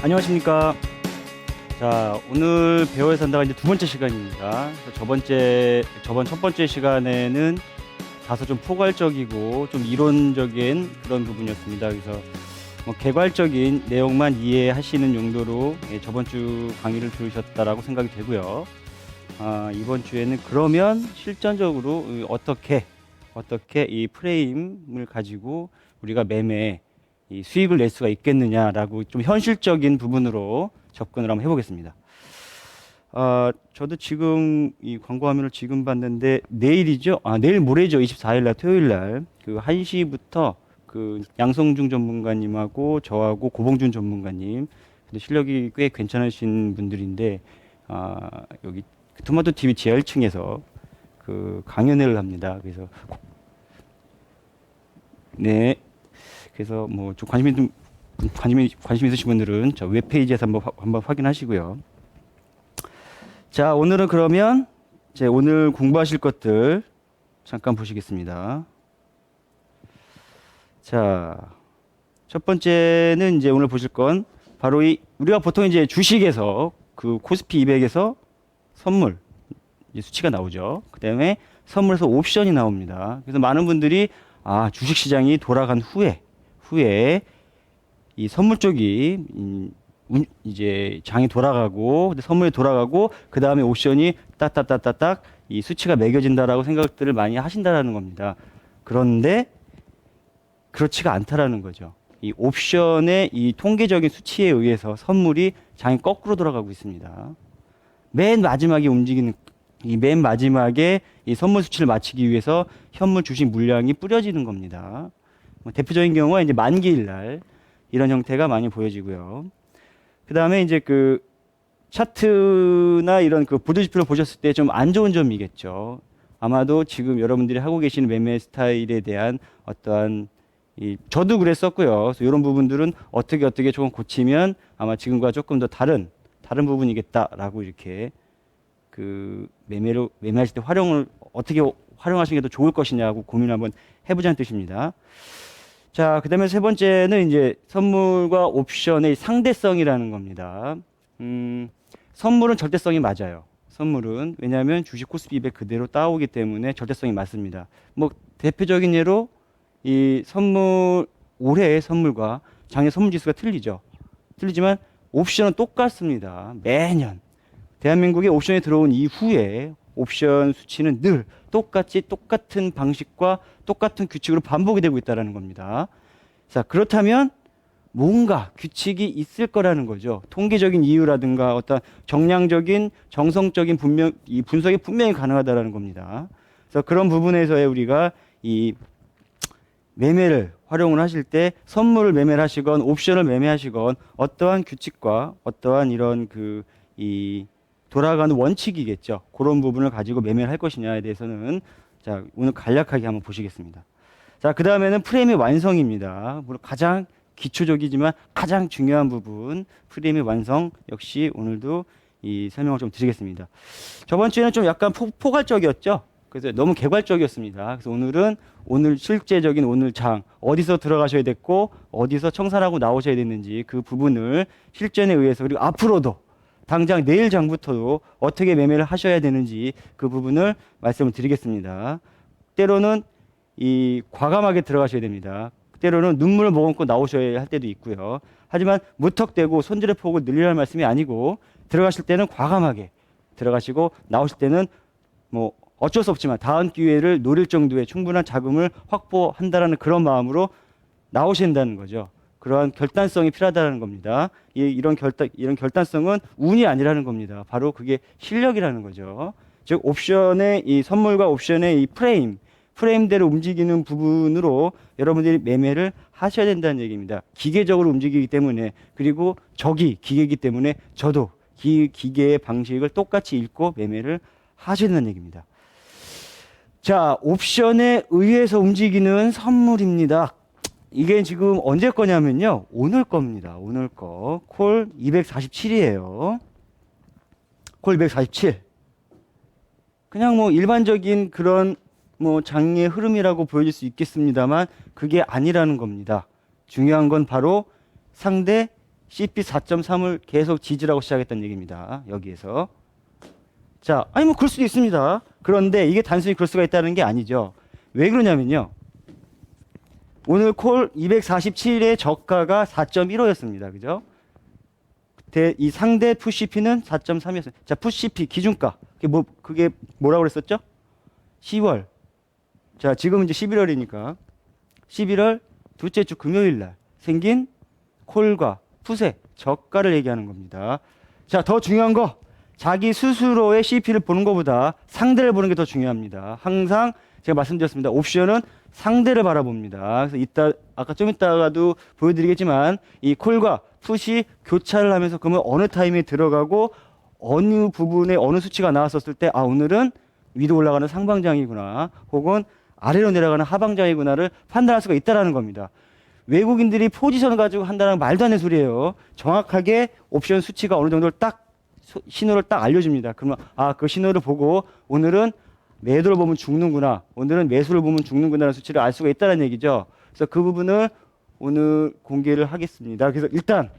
안녕하십니까. 자, 오늘 배워야 산다가 이제 두 번째 시간입니다. 저번 첫 번째 시간에는 다소 좀 포괄적이고 좀 이론적인 그런 부분이었습니다. 그래서 뭐 개괄적인 내용만 이해하시는 용도로 저번 주 강의를 들으셨다라고 생각이 되고요. 이번 주에는 그러면 실전적으로 어떻게 이 프레임을 가지고 우리가 매매 이 수익을 낼 수가 있겠느냐라고 좀 현실적인 부분으로 접근을 한번 해보겠습니다. 저도 지금 이 광고 화면을 지금 봤는데 내일이죠? 내일 모레죠. 24일 날 토요일 날 그 1시부터 그 양성중 전문가님하고 저하고 고봉준 전문가님 근데 실력이 꽤 괜찮으신 분들인데 여기 토마토 TV 지하 1층에서 그 강연회를 합니다. 그래서 네. 그래서 뭐 좀 관심 있으신 분들은 저 웹페이지에서 한번 확인하시고요. 자, 오늘은 그러면 이제 오늘 공부하실 것들 잠깐 보시겠습니다. 자, 첫 번째는 이제 오늘 보실 건 바로 우리가 보통 이제 주식에서 그 코스피 200에서 선물 이제 수치가 나오죠. 그다음에 선물에서 옵션이 나옵니다. 그래서 많은 분들이 주식 시장이 돌아간 후에 이 선물 쪽이 이제 장이 돌아가고 선물이 돌아가고 그 다음에 옵션이 딱딱딱딱딱 이 수치가 매겨진다라고 생각들을 많이 하신다라는 겁니다. 그런데 그렇지가 않다라는 거죠. 이 옵션의 이 통계적인 수치에 의해서 선물이 장이 거꾸로 돌아가고 있습니다. 맨 마지막에 움직이는 맨 마지막에 이 선물 수치를 맞추기 위해서 현물 주식 물량이 뿌려지는 겁니다. 대표적인 경우가 이제 만기일 날 이런 형태가 많이 보여지고요. 그 다음에 이제 그 차트나 이런 그 보도지표를 보셨을 때 좀 안 좋은 점이겠죠. 아마도 지금 여러분들이 하고 계시는 매매 스타일에 대한 어떠한 저도 그랬었고요. 그래서 이런 부분들은 어떻게 조금 고치면 아마 지금과 조금 더 다른 부분이겠다라고 이렇게 그 매매하실 때 어떻게 활용하시는 게 더 좋을 것이냐고 고민을 한번 해보자는 뜻입니다. 자, 그 다음에 세 번째는 이제 선물과 옵션의 상대성이라는 겁니다. 선물은 절대성이 맞아요. 선물은. 왜냐하면 주식 코스피 200 그대로 따오기 때문에 절대성이 맞습니다. 뭐, 대표적인 예로 이 올해의 선물과 작년 선물 지수가 틀리죠. 틀리지만 옵션은 똑같습니다. 매년. 대한민국에 옵션이 들어온 이후에 옵션 수치는 늘 똑같은 방식과 똑같은 규칙으로 반복이 되고 있다는 겁니다. 자, 그렇다면 뭔가 규칙이 있을 거라는 거죠. 통계적인 이유라든가 어떤 정량적인, 정성적인 분석이 분명히 가능하다는 겁니다. 그래서 그런 부분에서의 우리가 이 매매를 활용을 하실 때 선물을 매매를 하시건 옵션을 매매하시건 어떠한 규칙과 어떠한 이런 돌아가는 원칙이겠죠. 그런 부분을 가지고 매매를 할 것이냐에 대해서는 자, 오늘 간략하게 한번 보시겠습니다. 자, 그 다음에는 프레임의 완성입니다. 물론 가장 기초적이지만 가장 중요한 부분 프레임의 완성 역시 오늘도 이 설명을 좀 드리겠습니다. 저번 주에는 좀 약간 포괄적이었죠. 그래서 너무 개괄적이었습니다. 그래서 오늘 실제적인 오늘 장 어디서 들어가셔야 됐고 어디서 청산하고 나오셔야 됐는지 그 부분을 실전에 의해서 그리고 앞으로도 당장 내일 장부터도 어떻게 매매를 하셔야 되는지 그 부분을 말씀을 드리겠습니다. 때로는 과감하게 들어가셔야 됩니다. 때로는 눈물을 머금고 나오셔야 할 때도 있고요. 하지만 무턱대고 손질의 폭을 늘리라는 말씀이 아니고 들어가실 때는 과감하게 들어가시고 나오실 때는 뭐 어쩔 수 없지만 다음 기회를 노릴 정도의 충분한 자금을 확보한다라는 그런 마음으로 나오신다는 거죠. 그러한 결단성이 필요하다는 겁니다. 이런 결단성은 운이 아니라는 겁니다. 바로 그게 실력이라는 거죠. 즉 옵션의 선물과 옵션의 프레임대로 움직이는 부분으로 여러분들이 매매를 하셔야 된다는 얘기입니다. 기계적으로 움직이기 때문에 그리고 적이 기계이기 때문에 저도 기계의 방식을 똑같이 읽고 매매를 하셔야 된다는 얘기입니다. 자, 옵션에 의해서 움직이는 선물입니다. 이게 지금 언제 거냐면요. 오늘 겁니다. 오늘 거. 콜 247이에요. 콜 247. 그냥 뭐 일반적인 그런 뭐 장의 흐름이라고 보여질 수 있겠습니다만 그게 아니라는 겁니다. 중요한 건 바로 상대 CP 4.3을 계속 지지라고 시작했다는 얘기입니다. 여기에서. 자, 아니 뭐 그럴 수도 있습니다. 그런데 이게 단순히 그럴 수가 있다는 게 아니죠. 왜 그러냐면요. 오늘 콜 247의 저가가 4.15였습니다. 그죠? 이 상대 푸시피는 4.3이었어요. 자, 푸시피 기준가. 그게 뭐라고 그랬었죠? 10월. 자, 지금 이제 11월이니까 11월 둘째 주 금요일 날 생긴 콜과 풋의 저가를 얘기하는 겁니다. 자, 더 중요한 거. 자기 스스로의 CP를 보는 것보다 상대를 보는 게 더 중요합니다. 항상 제가 말씀드렸습니다. 옵션은 상대를 바라봅니다. 그래서 아까 좀 이따가도 보여드리겠지만 이 콜과 풋이 교차를 하면서 그러면 어느 타임에 들어가고 어느 부분에 어느 수치가 나왔었을 때 아, 오늘은 위로 올라가는 상방장이구나 혹은 아래로 내려가는 하방장이구나를 판단할 수가 있다는 겁니다. 외국인들이 포지션을 가지고 한다는 말도 안 되는 소리예요. 정확하게 옵션 수치가 어느 정도를 신호를 딱 알려줍니다. 그러면 아, 그 신호를 보고 오늘은 매도를 보면 죽는구나, 오늘은 매수를 보면 죽는구나라는 수치를 알 수가 있다는 얘기죠. 그래서 그 부분을 오늘 공개를 하겠습니다. 그래서 일단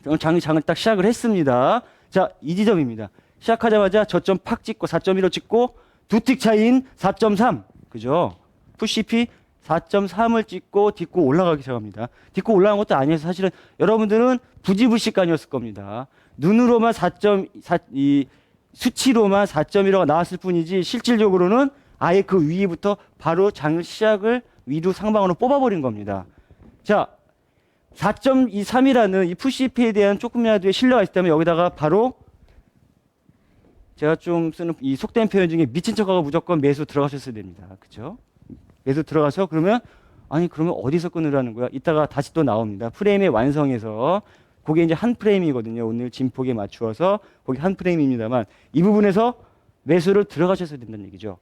오늘 장을 딱 시작을 했습니다. 자, 이 지점입니다. 시작하자마자 저점 팍 찍고 4.15 찍고 두 틱 차이인 4.3, 그죠? 푸시피 4.3을 찍고 딛고 올라가기 시작합니다. 딛고 올라간 것도 아니어서 사실은 여러분들은 부지불식간이었을 겁니다. 눈으로만 4.4, 수치로만 4.15가 나왔을 뿐이지 실질적으로는 아예 그 위부터 바로 장을 시작을 위로 상방으로 뽑아버린 겁니다. 자, 4.23이라는 이 푸시피에 대한 조금이라도 신뢰가 있다면 여기다가 바로 제가 좀 쓰는 이 속된 표현 중에 미친 척하고 무조건 매수 들어가셨어야 됩니다. 그죠? 매수 들어가서 그러면 아니 그러면 어디서 끊으라는 거야? 이따가 다시 또 나옵니다. 프레임의 완성에서 그게 이제 한 프레임이거든요. 오늘 진폭에 맞추어서 거기 한 프레임입니다만 이 부분에서 매수를 들어가셔야 된다는 얘기죠.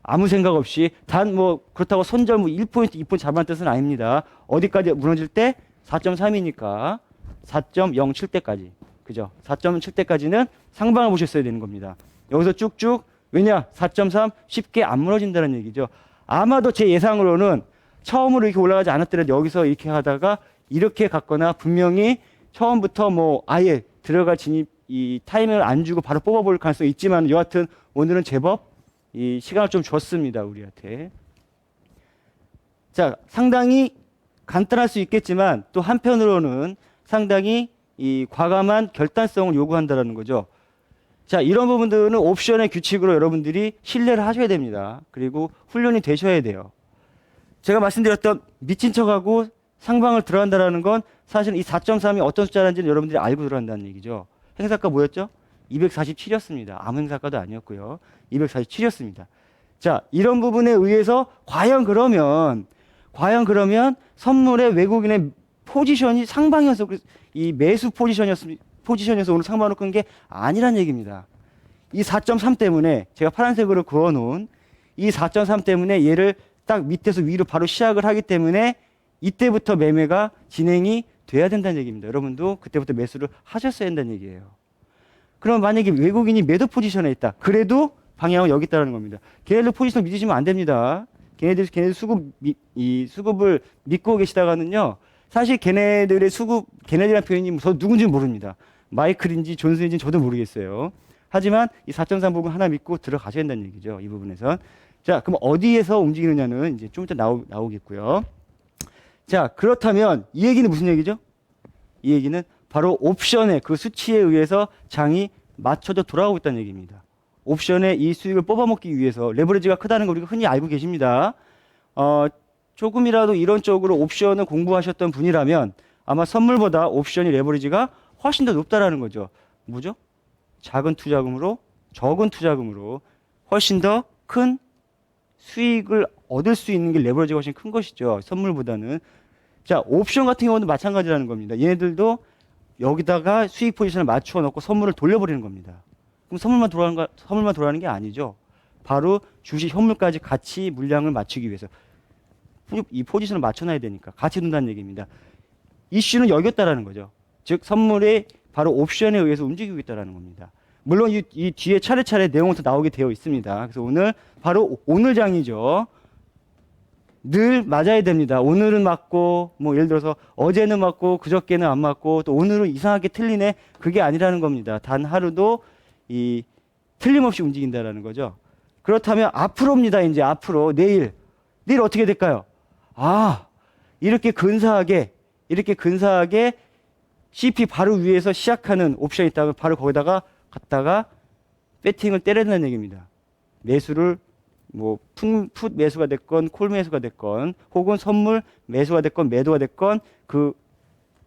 아무 생각 없이 단 뭐 그렇다고 손절 뭐 1포인트, 2포인트 잡아는 뜻은 아닙니다. 어디까지 무너질 때 4.3이니까 4.07대까지. 그죠? 4.7대까지는 상방을 보셨어야 되는 겁니다. 여기서 쭉쭉 왜냐? 4.3 쉽게 안 무너진다는 얘기죠. 아마도 제 예상으로는 처음으로 이렇게 올라가지 않았더라도 여기서 이렇게 하다가 이렇게 갔거나 분명히 처음부터 뭐 아예 들어갈 이 타이밍을 안 주고 바로 뽑아볼 가능성이 있지만 여하튼 오늘은 제법 이 시간을 좀 줬습니다. 우리한테. 자, 상당히 간단할 수 있겠지만 또 한편으로는 상당히 이 과감한 결단성을 요구한다는 거죠. 자, 이런 부분들은 옵션의 규칙으로 여러분들이 신뢰를 하셔야 됩니다. 그리고 훈련이 되셔야 돼요. 제가 말씀드렸던 미친 척하고 상방을 들어간다는 건 사실 이 4.3이 어떤 숫자인지는 여러분들이 알고 들어간다는 얘기죠. 행사가 뭐였죠? 247이었습니다. 아무 행사가도 아니었고요. 247이었습니다. 자, 이런 부분에 의해서 과연 그러면 선물의 외국인의 포지션이 상방이어서 이 매수 포지션에서 오늘 상방으로 끈 게 아니란 얘기입니다. 이 4.3 때문에 제가 파란색으로 그어놓은 이 4.3 때문에 얘를 딱 밑에서 위로 바로 시작을 하기 때문에 이때부터 매매가 진행이 돼야 된다는 얘기입니다. 여러분도 그때부터 매수를 하셨어야 한다는 얘기예요. 그럼 만약에 외국인이 매도 포지션에 있다. 그래도 방향은 여기 있다는 겁니다. 걔네들 포지션 믿으시면 안 됩니다. 걔네들 수급을 믿고 계시다가는요. 사실 걔네들이란 표현이 저 누군지 모릅니다. 마이클인지 존슨인지 저도 모르겠어요. 하지만 이 4.3 부분 하나 믿고 들어가셔야 된다는 얘기죠. 이 부분에선. 자, 그럼 어디에서 움직이느냐는 이제 좀 이따 나오겠고요. 자, 그렇다면 이 얘기는 무슨 얘기죠? 이 얘기는 바로 옵션의 그 수치에 의해서 장이 맞춰져 돌아가고 있다는 얘기입니다. 옵션의 이 수익을 뽑아먹기 위해서 레버리지가 크다는 걸 우리가 흔히 알고 계십니다. 조금이라도 이런 쪽으로 옵션을 공부하셨던 분이라면 아마 선물보다 옵션이 레버리지가 훨씬 더 높다라는 거죠. 뭐죠? 작은 투자금으로 적은 투자금으로 훨씬 더 큰 수익을 얻을 수 있는 게 레버리지가 훨씬 큰 것이죠. 선물보다는. 자, 옵션 같은 경우도 마찬가지라는 겁니다. 얘네들도 여기다가 수익 포지션을 맞추어 놓고 선물을 돌려버리는 겁니다. 그럼 선물만 돌아가는 게 아니죠. 바로 주식 현물까지 같이 물량을 맞추기 위해서 이 포지션을 맞춰놔야 되니까 같이 둔다는 얘기입니다. 이슈는 여기였다라는 거죠. 즉 선물이 바로 옵션에 의해서 움직이고 있다는 겁니다. 물론 이 뒤에 차례차례 내용부터 나오게 되어 있습니다. 그래서 오늘 바로 오늘 장이죠. 늘 맞아야 됩니다. 오늘은 맞고, 뭐 예를 들어서 어제는 맞고, 그저께는 안 맞고, 또 오늘은 이상하게 틀리네. 그게 아니라는 겁니다. 단 하루도 이 틀림없이 움직인다라는 거죠. 그렇다면 앞으로입니다. 이제 앞으로 내일 어떻게 될까요? 아, 이렇게 근사하게 CP 바로 위에서 시작하는 옵션이 있다면 바로 거기다가 갖다가 배팅을 때려야 된다는 얘기입니다. 매수를 뭐 풋 매수가 됐건 콜 매수가 됐건 혹은 선물 매수가 됐건 매도가 됐건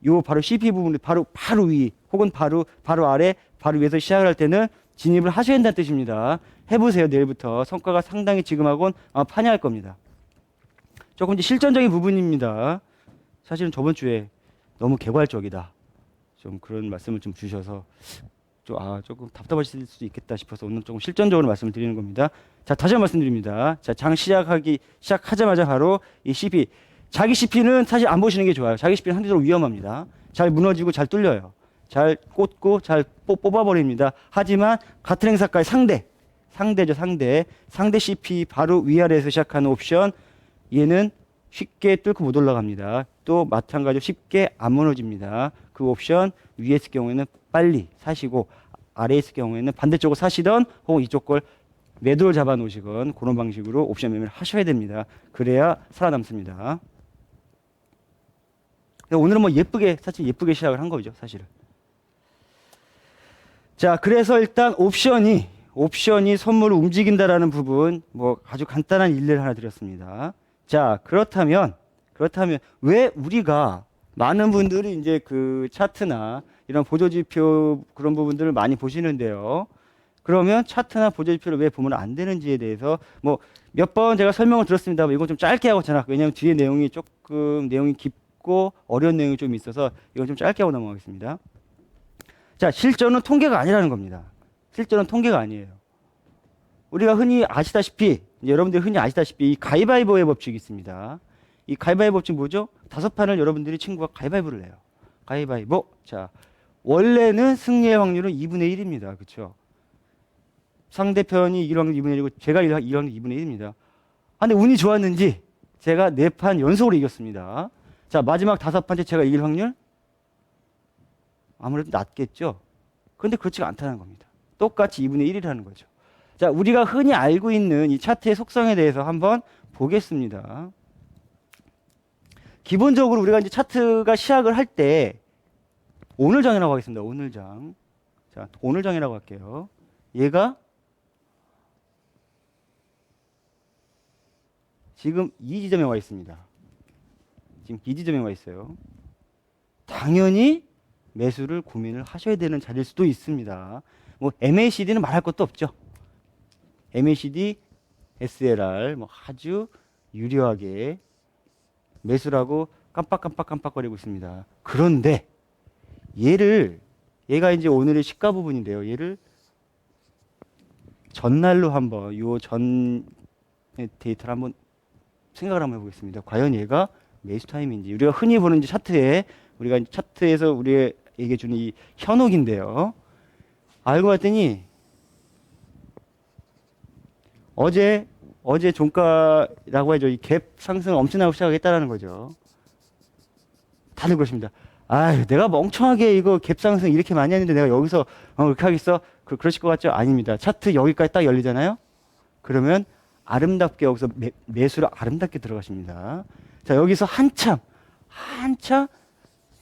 요 바로 CP 부분 바로 위 혹은 바로 아래 바로 위에서 시작을 할 때는 진입을 하셔야 된다는 뜻입니다. 해보세요. 내일부터 성과가 상당히 지금하고는 판이할 겁니다. 조금 이제 실전적인 부분입니다. 사실은 저번 주에 너무 개괄적이다. 좀 그런 말씀을 좀 주셔서 조금 답답하실 수도 있겠다 싶어서 오늘 조금 실전적으로 말씀을 드리는 겁니다. 자, 다시 한번 말씀드립니다. 자, 장 시작하자마자 바로 이 CP. 자기 CP는 사실 안 보시는 게 좋아요. 자기 CP는 상대적으로 위험합니다. 잘 무너지고 잘 뚫려요. 잘 꽂고 잘 뽑아버립니다. 하지만 같은 행사가의 상대죠, 상대 CP 바로 위아래에서 시작하는 옵션. 얘는 쉽게 뚫고 못 올라갑니다. 또 마찬가지로 쉽게 안 무너집니다. 그 옵션 위에 있을 경우에는 빨리 사시고 아래에 있을 경우에는 반대쪽으로 사시던 혹은 이쪽 걸 매도를 잡아 놓으시건 그런 방식으로 옵션 매매를 하셔야 됩니다. 그래야 살아남습니다. 오늘은 뭐 사실 예쁘게 시작을 한 거죠, 사실은. 자, 그래서 일단 옵션이 선물을 움직인다라는 부분, 뭐 아주 간단한 일례를 하나 드렸습니다. 자, 그렇다면 왜 우리가 많은 분들이 이제 그 차트나 이런 보조지표 그런 부분들을 많이 보시는데요. 그러면 차트나 보조지표를 왜 보면 안 되는지에 대해서 뭐 몇 번 제가 설명을 들었습니다. 이건 좀 짧게 하고 지나갈게요. 왜냐하면 뒤에 내용이 조금 깊고 어려운 내용이 좀 있어서 이건 좀 짧게 하고 넘어가겠습니다. 자, 실전은 통계가 아니라는 겁니다. 실전은 통계가 아니에요. 우리가 흔히 아시다시피, 여러분들이 흔히 아시다시피 이 가위바위보의 법칙이 있습니다. 이 가위바위보 법칙 뭐죠? 5판을 여러분들이 친구가 가위바위보를 내요. 가위바위보. 자, 원래는 승리의 확률은 2분의 1입니다. 그렇죠? 상대편이 이길 확률 2분의 1이고 제가 이길 확률 2분의 1입니다. 근데 운이 좋았는지 제가 4판 연속으로 이겼습니다. 자, 마지막 5판째 제가 이길 확률 아무래도 낮겠죠. 그런데 그렇지가 않다는 겁니다. 똑같이 2분의 1이라는 거죠. 자, 우리가 흔히 알고 있는 이 차트의 속성에 대해서 한번 보겠습니다. 기본적으로 우리가 이제 차트가 시작을 할 때 오늘장이라고 하겠습니다. 오늘장. 자, 오늘장이라고 할게요. 얘가 지금 이 지점에 와 있습니다. 지금 이 지점에 와 있어요. 당연히 매수를 고민을 하셔야 되는 자리일 수도 있습니다. 뭐 MACD는 말할 것도 없죠. MACD, SLR 뭐 아주 유리하게 매수라고 깜빡거리고 있습니다. 그런데 얘가 이제 오늘의 시가 부분인데요. 얘를 전날로 한번 전 데이터를 한번 생각을 한번 해보겠습니다. 과연 얘가 매수 타임인지 우리가 흔히 보는 이제 차트에서 우리가 얘기해 주는 이 현혹인데요. 알고 봤더니 어제 종가라고 하죠. 이 갭 상승을 엄청나게 시작하겠다라는 거죠. 다들 그러십니다. 내가 멍청하게 이거 갭 상승 이렇게 많이 했는데 내가 여기서 그렇게 하겠어? 그러실 것 같죠? 아닙니다. 차트 여기까지 딱 열리잖아요. 그러면 아름답게 여기서 매수를 아름답게 들어가십니다. 자, 여기서 한참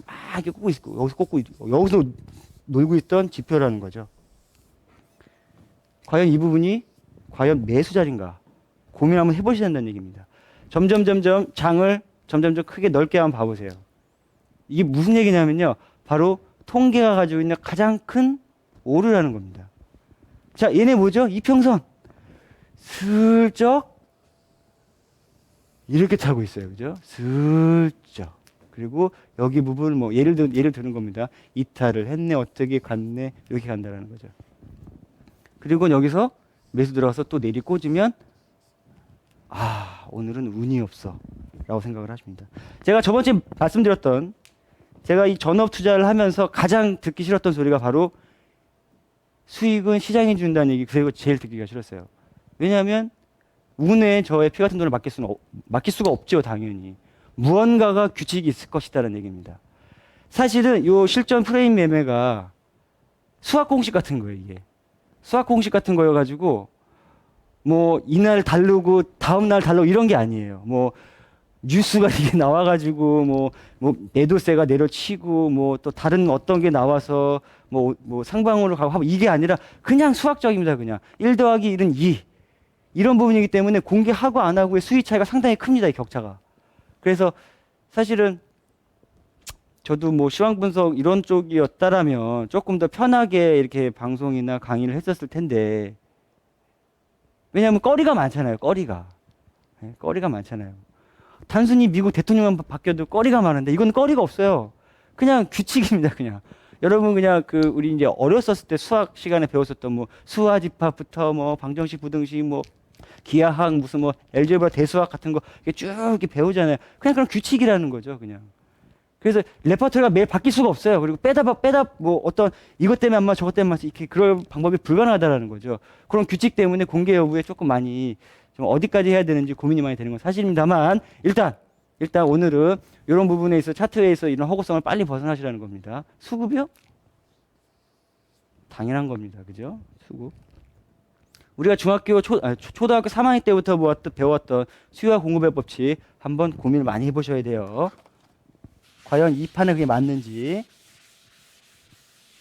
막 이렇게 여기서 놀고 있던 지표라는 거죠. 과연 이 부분이 과연 매수 자리인가 고민 한번 해보셔야 된다는 얘기입니다. 점점 장을 점점 크게 넓게 한번 봐보세요. 이게 무슨 얘기냐면요. 바로 통계가 가지고 있는 가장 큰 오류라는 겁니다. 자, 얘네 뭐죠? 이평선. 슬쩍 이렇게 타고 있어요. 그죠? 슬쩍. 그리고 여기 부분 뭐 예를 드는 겁니다. 이탈을 했네, 어떻게 갔네, 이렇게 간다라는 거죠. 그리고 여기서 매수 들어가서 또 내리 꽂으면 오늘은 운이 없어 라고 생각을 하십니다. 제가 저번주에 말씀드렸던 제가 이 전업 투자를 하면서 가장 듣기 싫었던 소리가 바로 수익은 시장이 준다는 얘기. 그리고 제일 듣기가 싫었어요. 왜냐하면 운에 저의 피 같은 돈을 맡길 수가 없죠, 당연히. 무언가가 규칙이 있을 것이다라는 얘기입니다. 사실은 요 실전 프레임 매매가 수학 공식 같은 거예요, 이게. 수학 공식 같은 거여가지고, 뭐, 이날 다르고, 다음날 다르고, 이런 게 아니에요. 뭐, 뉴스가 이게 나와가지고, 매도세가 내려치고, 뭐, 또 다른 어떤 게 나와서, 상방으로 가고 하고, 이게 아니라, 그냥 수학적입니다, 그냥. 1 더하기 1은 2. 이런 부분이기 때문에 공개하고 안 하고의 수위 차이가 상당히 큽니다, 이 격차가. 그래서 사실은 저도 뭐 시황 분석 이런 쪽이었다라면 조금 더 편하게 이렇게 방송이나 강의를 했었을 텐데, 왜냐하면 거리가 많잖아요, 거리가. 네, 거리가 많잖아요. 단순히 미국 대통령만 바뀌어도 거리가 많은데 이건 거리가 없어요. 그냥 규칙입니다, 그냥. 여러분 그냥 우리 이제 어렸었을 때 수학 시간에 배웠었던 뭐 수화집합부터 뭐 방정식, 부등식, 뭐 기하학, 무슨 뭐 엘제브라 대수학 같은 거 이렇게 쭉 이렇게 배우잖아요. 그냥 그런 규칙이라는 거죠, 그냥. 그래서 레퍼토리가 매일 바뀔 수가 없어요. 그리고 빼다 뭐 어떤 이것 때문에 안 맞아 저것 때문에 맞아 이렇게 그럴 방법이 불가능하다라는 거죠. 그런 규칙 때문에 공개 여부에 조금 많이 좀 어디까지 해야 되는지 고민이 많이 되는 건 사실입니다만 일단 오늘은 이런 부분에 있어 차트에서 이런 허구성을 빨리 벗어나시라는 겁니다. 수급이요? 당연한 겁니다. 그죠? 수급. 우리가 초등학교 3학년 때부터 배웠던 수요와 공급의 법칙 한번 고민을 많이 해보셔야 돼요. 과연 이 판에 그게 맞는지.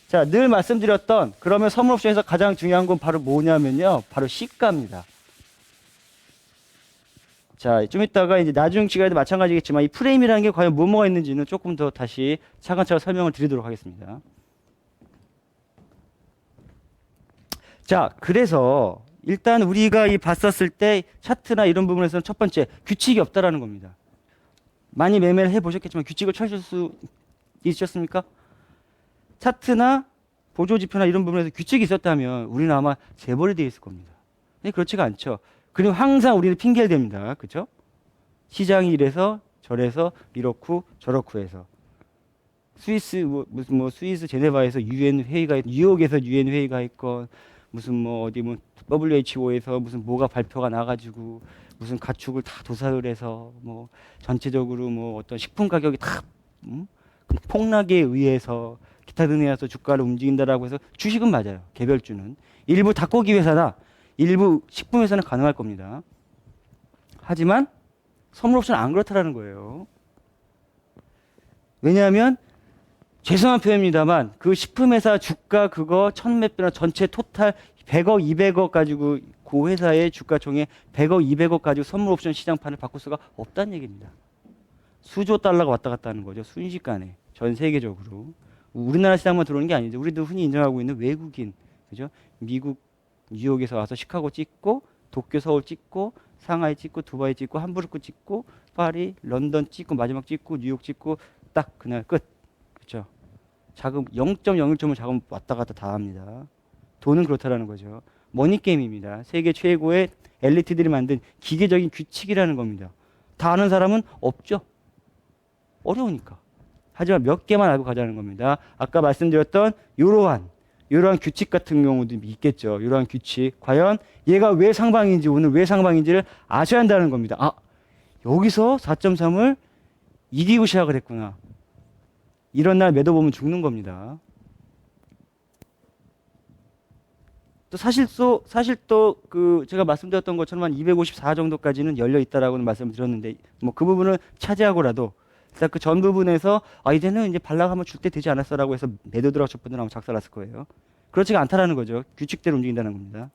자, 늘 말씀드렸던 그러면 선물옵션에서 가장 중요한 건 바로 뭐냐면요. 바로 시가입니다. 자, 좀 이따가 이제 나중 시간에도 마찬가지겠지만 이 프레임이라는 게 과연 뭐가 있는지는 조금 더 다시 차근차근 설명을 드리도록 하겠습니다. 자, 그래서 일단 우리가 봤었을 때 차트나 이런 부분에서는 첫 번째 규칙이 없다라는 겁니다. 많이 매매를 해보셨겠지만 규칙을 찾을 수 있으셨습니까? 차트나 보조지표나 이런 부분에서 규칙이 있었다면 우리는 아마 재벌이 되어 있을 겁니다. 근데 그렇지가 않죠. 그리고 항상 우리는 핑계를 댑니다. 그렇죠? 시장이 이래서 저래서 이렇고 저렇고 해서 스위스 스위스 제네바에서 유엔 회의가 뉴욕에서 유엔 회의가 있건 무슨 어디 WHO에서 무슨 뭐가 발표가 나가지고 무슨 가축을 다 도살을 해서 전체적으로 어떤 식품 가격이 다 폭락에 의해서 기타 등등해서 주가를 움직인다라고 해서 주식은 맞아요. 개별주는 일부 닭고기 회사나 일부 식품 회사는 가능할 겁니다. 하지만 선물옵션은 안 그렇다라는 거예요. 왜냐하면 죄송한 표현입니다만 그 식품회사 주가 그거 천몇 배나 전체 토탈 100억, 200억 가지고 그 회사의 주가총액 100억, 200억 가지고 선물옵션 시장판을 바꿀 수가 없다는 얘기입니다. 수조 달러가 왔다 갔다 하는 거죠. 순식간에 전 세계적으로. 우리나라 시장만 들어오는 게 아니죠. 우리도 흔히 인정하고 있는 외국인, 그죠? 미국 뉴욕에서 와서 시카고 찍고 도쿄, 서울 찍고 상하이 찍고 두바이 찍고 함부르크 찍고 파리, 런던 찍고 마지막 찍고 뉴욕 찍고 딱 그날 끝. 그렇죠? 자금 0.01점을 자금 왔다 갔다 다 합니다. 돈은 그렇다라는 거죠. 머니게임입니다. 세계 최고의 엘리트들이 만든 기계적인 규칙이라는 겁니다. 다 아는 사람은 없죠. 어려우니까. 하지만 몇 개만 알고 가자는 겁니다. 아까 말씀드렸던 이러한 규칙 같은 경우도 있겠죠. 이러한 규칙. 과연 얘가 왜 상방인지, 오늘 왜 상방인지를 아셔야 한다는 겁니다. 아, 여기서 4.3을 이기고 시작을 했구나. 이런 날 매도 보면 죽는 겁니다. 또 사실 또 제가 말씀드렸던 것처럼 한 254 정도까지는 열려 있다라고는 말씀을 드렸는데 그 부분을 차지하고라도 일단 그 전 부분에서 이제는 이제 반락하면 줄 때 되지 않았어라고 해서 매도 들어가실 분들은 아마 작살났을 거예요. 그렇지가 않다라는 거죠. 규칙대로 움직인다는 겁니다.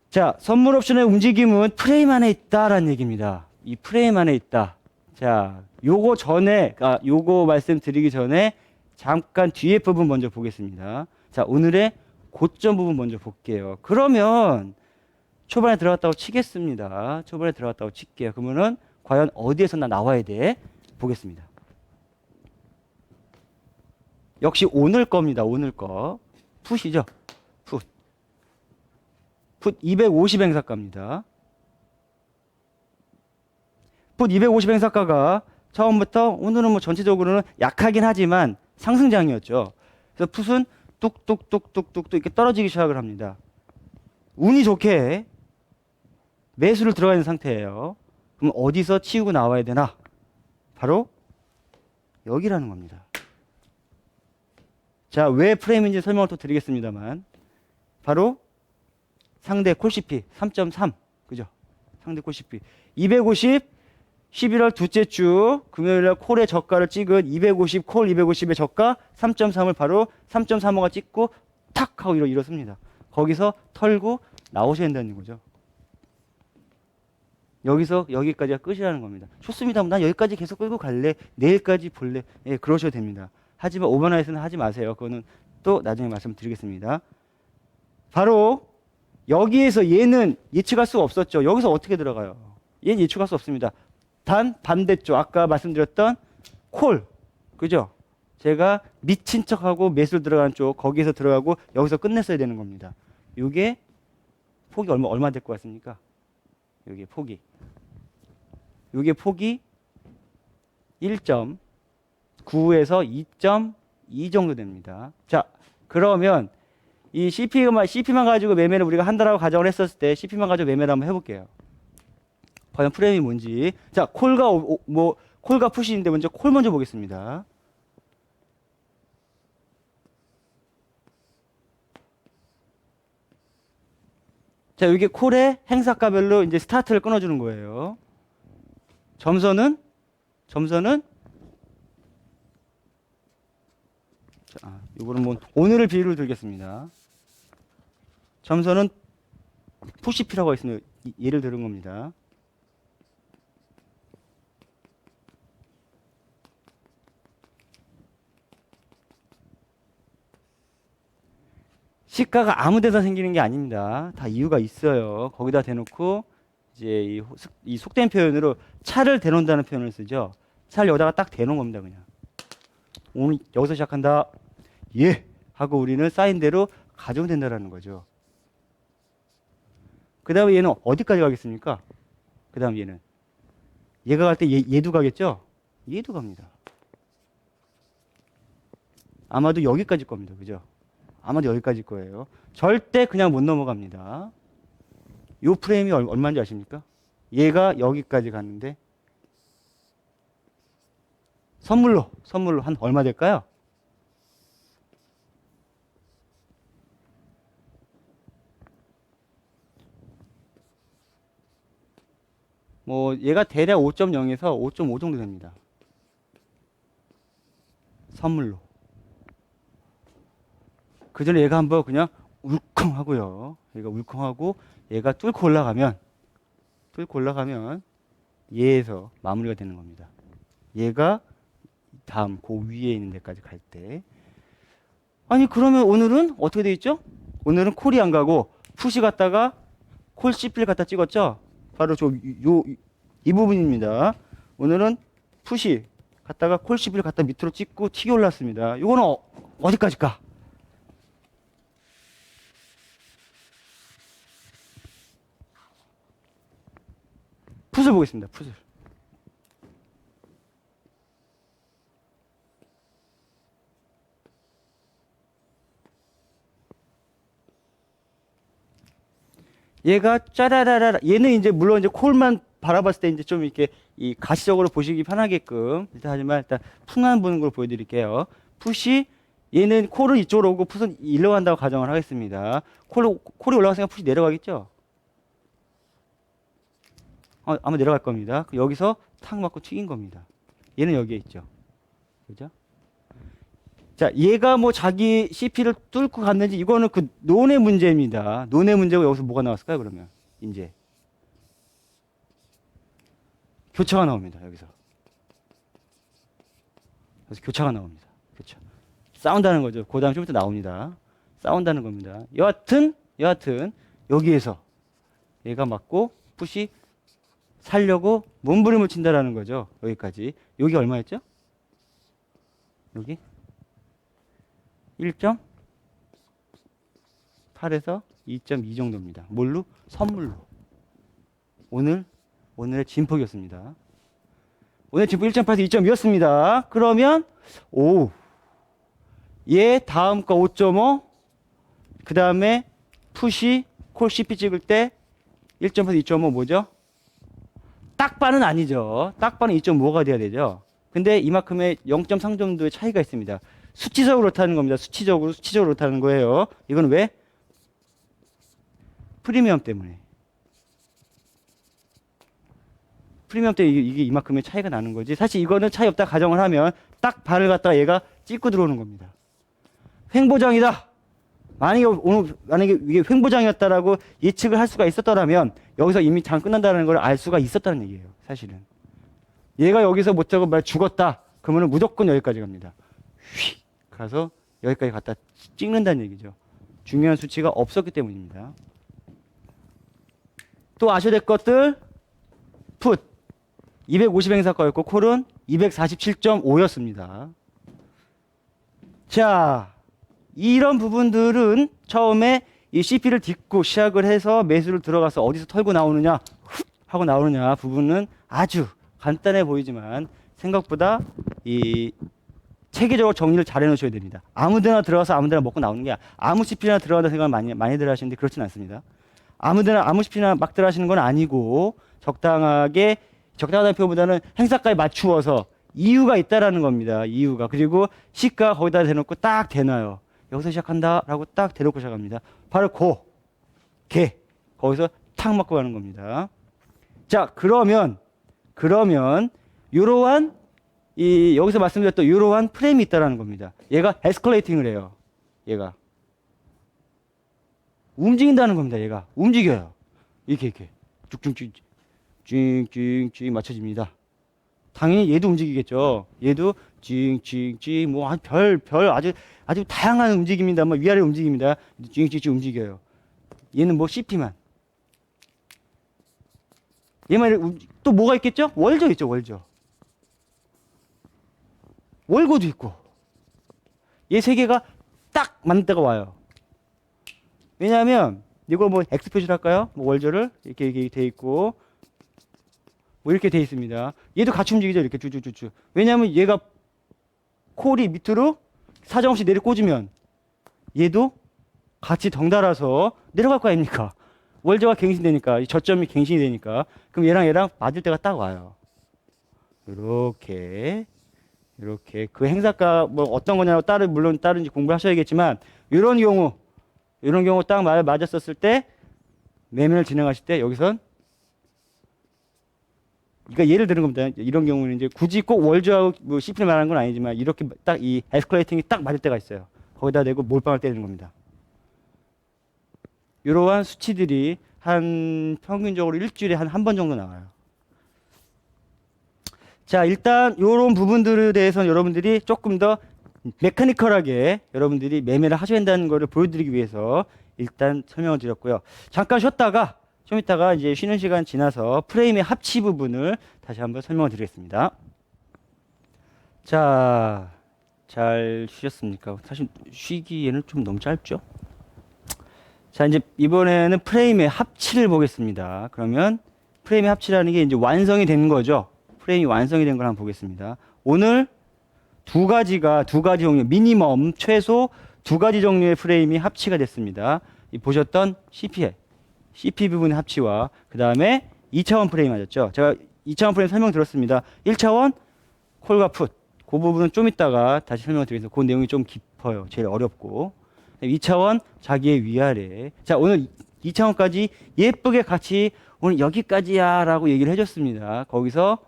자, 선물 옵션의 움직임은 프레임 안에 있다라는 얘기입니다. 이 프레임 안에 있다. 자, 요거 말씀드리기 전에 잠깐 뒤에 부분 먼저 보겠습니다. 자, 오늘의 고점 부분 먼저 볼게요. 그러면 초반에 들어갔다고 치겠습니다. 초반에 들어갔다고 칠게요. 그러면은 과연 어디에서 나와야 돼? 보겠습니다. 역시 오늘 겁니다. 오늘 거. 풋이죠. 풋 250 행사가입니다. 풋 250 행사가가 처음부터 오늘은 전체적으로는 약하긴 하지만 상승장이었죠. 그래서 풋은 뚝뚝뚝뚝뚝 이렇게 떨어지기 시작을 합니다. 운이 좋게 매수를 들어가 있는 상태예요. 그럼 어디서 치우고 나와야 되나? 바로 여기라는 겁니다. 자, 왜 프레임인지 설명을 또 드리겠습니다만, 바로 상대 콜 CP 3.3, 그죠? 상대 콜 CP 250, 11월 둘째 주 금요일날 콜의 저가를 찍은 250, 콜 250의 저가 3.3을 바로 3.35가 찍고 탁 하고 일어섭니다. 거기서 털고 나오셔야 된다는 거죠. 여기서 여기까지가 끝이라는 겁니다. 좋습니다. 난 여기까지 계속 끌고 갈래. 내일까지 볼래. 예, 그러셔도 됩니다. 하지만 오버나잇은 하지 마세요. 그거는 또 나중에 말씀드리겠습니다. 바로 여기에서 얘는 예측할 수가 없었죠. 여기서 어떻게 들어가요? 얘는 예측할 수 없습니다. 단 반대쪽 아까 말씀드렸던 콜, 그죠? 제가 미친 척하고 매수를 들어간 쪽 거기에서 들어가고 여기서 끝냈어야 되는 겁니다. 이게 폭이 얼마 될 것 같습니까? 여기 폭이. 이게 폭이 1.9에서 2.2 정도 됩니다. 자, 그러면 이 CP만 가지고 매매를 우리가 한다라고 가정을 했었을 때 CP만 가지고 매매를 한번 해볼게요. 과연 프레임이 뭔지. 자, 콜과 푸시인데 먼저 콜 먼저 보겠습니다. 자, 이게 콜의 행사가별로 이제 스타트를 끊어주는 거예요. 점선은 자, 이거는 뭐 오늘을 비율로 들겠습니다. 점선은 푸시피라고 있습니다. 예를 들은 겁니다. 시가가 아무 데나 생기는 게 아닙니다. 다 이유가 있어요. 거기다 대놓고 이제 이 속된 표현으로 차를 대놓는다는 표현을 쓰죠. 차를 여기다가 딱 대놓은 겁니다. 그냥 오늘 여기서 시작한다. 예 하고 우리는 사인대로 가정된다라는 거죠. 그 다음에 얘는 어디까지 가겠습니까? 그 다음 얘는 얘가 갈 때 얘도 가겠죠? 얘도 갑니다. 아마도 여기까지 겁니다. 그죠? 아마도 여기까지 거예요. 절대 그냥 못 넘어갑니다. 이 프레임이 얼마인지 아십니까? 얘가 여기까지 갔는데 선물로 한 얼마 될까요? 뭐 얘가 대략 5.0에서 5.5 정도 됩니다. 선물로. 그 전에 얘가 한번 그냥 울컹하고요. 얘가 울컹하고 얘가 뚫고 올라가면 얘에서 마무리가 되는 겁니다. 얘가 다음 그 위에 있는 데까지 갈 때. 아니 그러면 오늘은 어떻게 돼 있죠? 오늘은 콜이 안 가고 푸시 갔다가 콜 CP를 갖다 찍었죠? 바로 이 부분입니다. 오늘은 푸시 갔다가 콜 CP를 갖다 밑으로 찍고 튀겨 올랐습니다. 이거는 어디까지 가? 풋을 보겠습니다. 풋을. 얘가 짜라라라. 얘는 이제 물론 이제 콜만 바라봤을 때 이제 좀 이렇게 이 가시적으로 보시기 편하게끔 하지만 일단 풍만 보는 걸 보여드릴게요. 풋이 얘는 콜은 이쪽으로 오고 풋은 일로 간다고 가정을 하겠습니다. 콜이 올라갔으니까 풋이 내려가겠죠. 아마 내려갈 겁니다. 여기서 탁 맞고 튀긴 겁니다. 얘는 여기에 있죠. 그죠? 자, 얘가 뭐 자기 CP를 뚫고 갔는지 이거는 그 논의 문제입니다. 논의 문제고 여기서 뭐가 나왔을까요, 그러면? 이제. 교차가 나옵니다, 여기서. 그래서 교차가 나옵니다. 교차. 싸운다는 거죠. 그 다음 좀 이따 나옵니다. 싸운다는 겁니다. 여하튼, 여기에서 얘가 맞고 풋이 살려고 몸부림을 친다라는 거죠. 여기까지. 여기 얼마였죠? 여기 1.8에서 2.2 정도입니다. 뭘로? 선물로. 오늘의 진폭이었습니다. 오늘 진폭 1.8에서 2.2였습니다. 그러면 얘 다음 거 5.5 그 다음에 풋이 콜 CP 찍을 때 1.4에서 2.5 뭐죠? 딱반은 아니죠. 딱반은 2.5가 돼야 되죠. 근데 이만큼의 0.3 정도의 차이가 있습니다. 수치적으로 그렇다는 겁니다. 수치적으로 그렇다는 거예요. 이건 왜? 프리미엄 때문에. 프리미엄 때 이게 이만큼의 차이가 나는 거지. 사실 이거는 차이 없다 가정을 하면 딱 반을 갖다가 얘가 찍고 들어오는 겁니다. 횡보장이다. 만약에 이게 횡보장이었다라고 예측을 할 수가 있었더라면 여기서 이미 장 끝난다는 걸 알 수가 있었다는 얘기예요. 사실은. 얘가 여기서 못 잡고 말 죽었다. 그러면 무조건 여기까지 갑니다. 휙 가서 여기까지 갖다 찍는다는 얘기죠. 중요한 수치가 없었기 때문입니다. 또 아셔야 될 것들. 풋 250 행사가였고 콜은 247.5였습니다. 자, 이런 부분들은 처음에 이 CP를 딛고 시작을 해서 매수를 들어가서 어디서 털고 나오느냐 하고 나오느냐 부분은 아주 간단해 보이지만 생각보다 이 체계적으로 정리를 잘 해놓으셔야 됩니다. 아무데나 들어가서 아무데나 먹고 나오는 게 아무 CP나 들어간다 생각을 많이들 하시는데 그렇진 않습니다. 아무데나 아무 CP나 막 들어가시는 건 아니고 적당하다는 표현보다는 행사가에 맞추어서 이유가 있다라는 겁니다. 이유가. 그리고 시가 거기다 대놓고 딱 대놔요. 여기서 시작한다라고 딱 대놓고 시작합니다. 바로 거기서 탁 맞고 가는 겁니다. 자, 그러면 이러한 여기서 말씀드렸던 이러한 프레임이 있다라는 겁니다. 얘가 에스컬레이팅을 해요. 얘가 움직인다는 겁니다. 얘가 움직여요. 이렇게 쭉쭉쭉 맞춰집니다. 당연히 얘도 움직이겠죠. 얘도 찡찡찡 뭐 아주 다양한 움직임입니다. 뭐 위아래 움직입니다. 찡찡찡 움직여요. 얘는 뭐 CP만. 얘만 또 뭐가 있겠죠? 월저 있죠. 월고도 있고. 얘 세 개가 딱 맞는 때가 와요. 왜냐하면 이걸 뭐 X 표시를 할까요? 뭐 월저를 이렇게 돼 있고 뭐 이렇게 돼 있습니다. 얘도 같이 움직이죠. 이렇게 쭉쭉쭉쭉. 왜냐하면 얘가 콜이 밑으로 사정없이 내려 꽂으면 얘도 같이 덩달아서 내려갈 거 아닙니까? 월저가 갱신되니까 이 저점이 갱신이 되니까 그럼 얘랑 맞을 때가 딱 와요. 이렇게 그 행사가 뭐 어떤 거냐고 물론 다른지 공부하셔야겠지만 이런 경우 딱 맞았었을 때 매매를 진행하실 때 여기선 그러니까 예를 드는 겁니다. 이런 경우는 이제 굳이 꼭 월저하고 뭐 CP를 말하는 건 아니지만 이렇게 딱 이 에스컬레이팅이 딱 맞을 때가 있어요. 거기다 대고 몰빵을 때리는 겁니다. 이러한 수치들이 한 평균적으로 일주일에 한 번 정도 나와요. 자, 일단 이런 부분들에 대해서는 여러분들이 조금 더 메카니컬하게 여러분들이 매매를 하셔야 한다는 것을 보여드리기 위해서 일단 설명을 드렸고요. 잠깐 쉬었다가 좀 이따가 이제 쉬는 시간 지나서 프레임의 합치 부분을 다시 한번 설명을 드리겠습니다. 자, 잘 쉬셨습니까? 사실 쉬기에는 좀 너무 짧죠? 자, 이제 이번에는 프레임의 합치를 보겠습니다. 그러면 프레임의 합치라는 게 이제 완성이 된 거죠. 프레임이 완성이 된 걸 한번 보겠습니다. 오늘 두 가지 종류, 미니멈, 최소 두 가지 종류의 프레임이 합치가 됐습니다. 보셨던 CP 부분의 합치와 그 다음에 2차원 프레임 맞았죠. 제가 2차원 프레임 설명 들었습니다. 1차원 콜과 풋. 그 부분은 좀 이따가 다시 설명을 드리겠습니다. 그 내용이 좀 깊어요. 제일 어렵고. 2차원 자기의 위아래. 자, 오늘 2차원까지 예쁘게 같이 오늘 여기까지야 라고 얘기를 해줬습니다. 거기서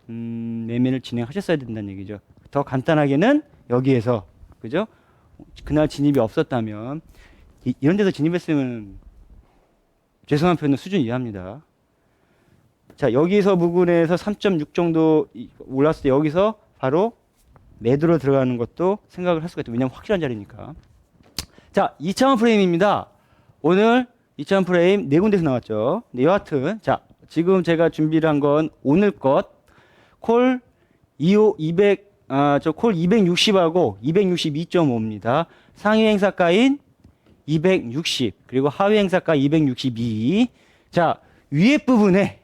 매매를 진행하셨어야 된다는 얘기죠. 더 간단하게는 여기에서 그죠? 그날 진입이 없었다면 이런 데서 진입했으면 죄송한 표현은 수준 이해합니다. 자, 여기서 부근에서 3.6 정도 올랐을 때 여기서 바로 매도로 들어가는 것도 생각을 할 수가 있죠. 왜냐하면 확실한 자리니까. 자, 2차원 프레임입니다. 오늘 2차원 프레임 네 군데서 나왔죠. 네, 여하튼 자, 지금 제가 준비를 한 건 오늘 것 콜 260하고 262.5입니다. 상위 행사가인 260 그리고 하위 행사가 262. 자, 위에 부분에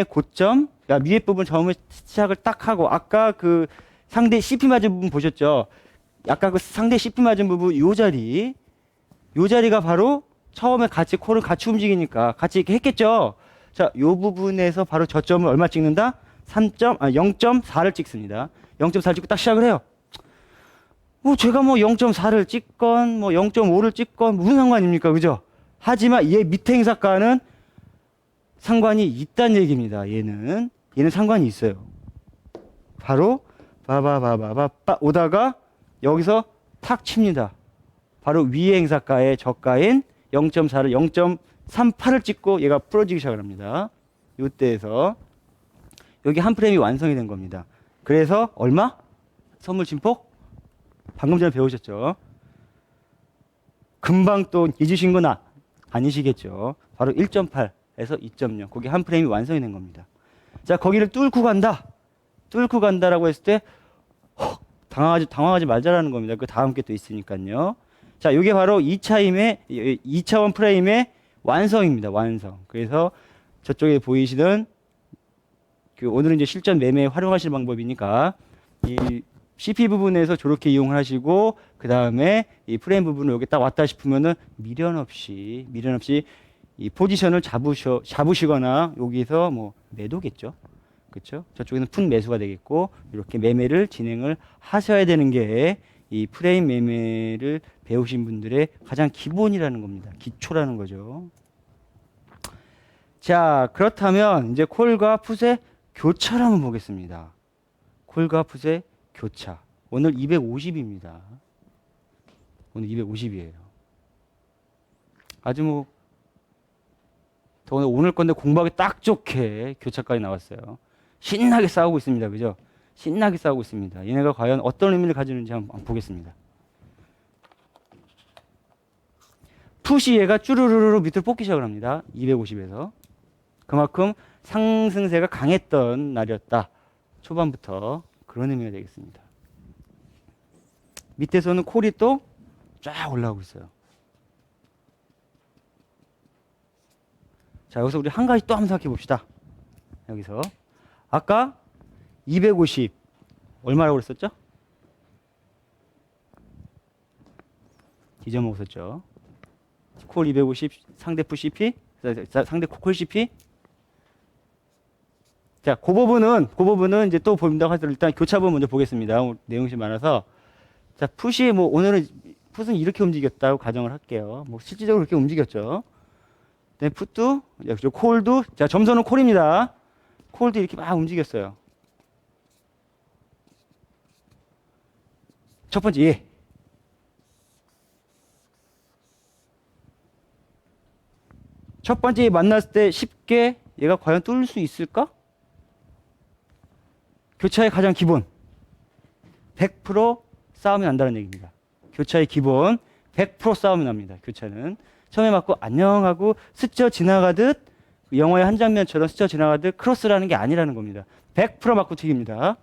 고점, 위에 부분 처음에 시작을 딱 하고 아까 그 상대 CP 맞은 부분 보셨죠? 아까 그 상대 CP 맞은 부분 요 자리가 바로 처음에 같이 콜은 같이 움직이니까 같이 이렇게 했겠죠. 자, 요 부분에서 바로 저점을 얼마 찍는다? 0.4를 찍습니다. 0.4를 찍고 딱 시작을 해요. 뭐 제가 뭐 0.4를 찍건 뭐 0.5를 찍건 무슨 상관입니까? 그죠? 하지만 얘 밑에 행사가는 상관이 있다는 얘기입니다. 얘는 상관이 있어요. 바로 바바바바바 오다가 여기서 탁 칩니다. 바로 위의 행사가의 저가인 0.4를 0.38을 찍고 얘가 풀어지기 시작을 합니다. 이때에서 여기 한 프레임이 완성이 된 겁니다. 그래서 얼마? 선물 진폭? 방금 전에 배우셨죠? 금방 또 잊으신 건 아니시겠죠? 바로 1.8에서 2.0. 거기 한 프레임이 완성이 된 겁니다. 자, 거기를 뚫고 간다. 뚫고 간다라고 했을 때 당황하지 말자라는 겁니다. 그 다음 게 또 있으니까요. 자, 이게 바로 2차원 프레임의 완성입니다. 완성. 그래서 저쪽에 보이시는 오늘은 이제 실전 매매에 활용하실 방법이니까 이 CP 부분에서 저렇게 이용을 하시고 그 다음에 이 프레임 부분을 여기 딱 왔다 싶으면은 미련 없이 이 포지션을 잡으시거나 여기서 뭐 매도겠죠. 그렇죠? 저쪽에는 푼 매수가 되겠고 이렇게 매매를 진행을 하셔야 되는 게 이 프레임 매매를 배우신 분들의 가장 기본이라는 겁니다. 기초라는 거죠. 자, 그렇다면 이제 콜과 풋의 교차를 한번 보겠습니다. 콜과 풋의 교차. 오늘 250입니다. 오늘 250이에요. 아주 뭐 오늘 건데 공부하기 딱 좋게 교차까지 나왔어요. 신나게 싸우고 있습니다. 그죠? 신나게 싸우고 있습니다. 얘네가 과연 어떤 의미를 가지는지 한번 보겠습니다. 풋이 얘가 쭈루루루 밑으로 뽑기 시작을 합니다. 250에서. 그만큼 상승세가 강했던 날이었다. 초반부터. 그런 의미가 되겠습니다. 밑에서는 콜이 또 쫙 올라오고 있어요. 자, 여기서 우리 한 가지 또 한번 생각해 봅시다. 여기서. 아까 250 얼마라고 그랬었죠? 잊어먹었었죠. 콜 250 상대 풋 CP 상대 콜 CP. 자, 그 부분은 이제 또 본다고 하더라도 일단 교차부 먼저 보겠습니다. 내용이 좀 많아서. 자, 풋이 뭐 오늘은 풋은 이렇게 움직였다고 가정을 할게요. 뭐 실질적으로 그렇게 움직였죠. 네, 풋도 콜도 자, 점선은 콜입니다. 콜도 이렇게 막 움직였어요. 첫 번째 얘. 첫 번째 만났을 때 쉽게 얘가 과연 뚫을 수 있을까? 교차의 가장 기본 100% 싸움이 난다는 얘기입니다. 교차의 기본 100% 싸움이 납니다. 교차는 처음에 맞고 안녕하고 스쳐 지나가듯 영화의 한 장면처럼 스쳐 지나가듯 크로스라는 게 아니라는 겁니다. 100% 맞고 튀깁니다.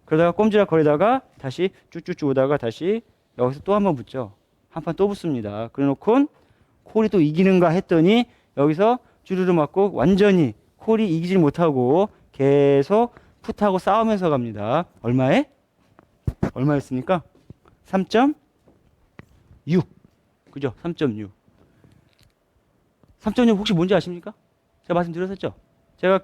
그러다가 꼼지락 거리다가 다시 쭉쭉쭉 오다가 다시 여기서 또 한 번 붙죠. 한 판 또 붙습니다. 그래놓고 콜이 또 이기는가 했더니 여기서 주르르 맞고 완전히 콜이 이기질 못하고 계속 풋하고 싸우면서 갑니다. 얼마였습니까? 3.6. 그죠? 3.6. 3.6 혹시 뭔지 아십니까? 제가 말씀드렸었죠? 제가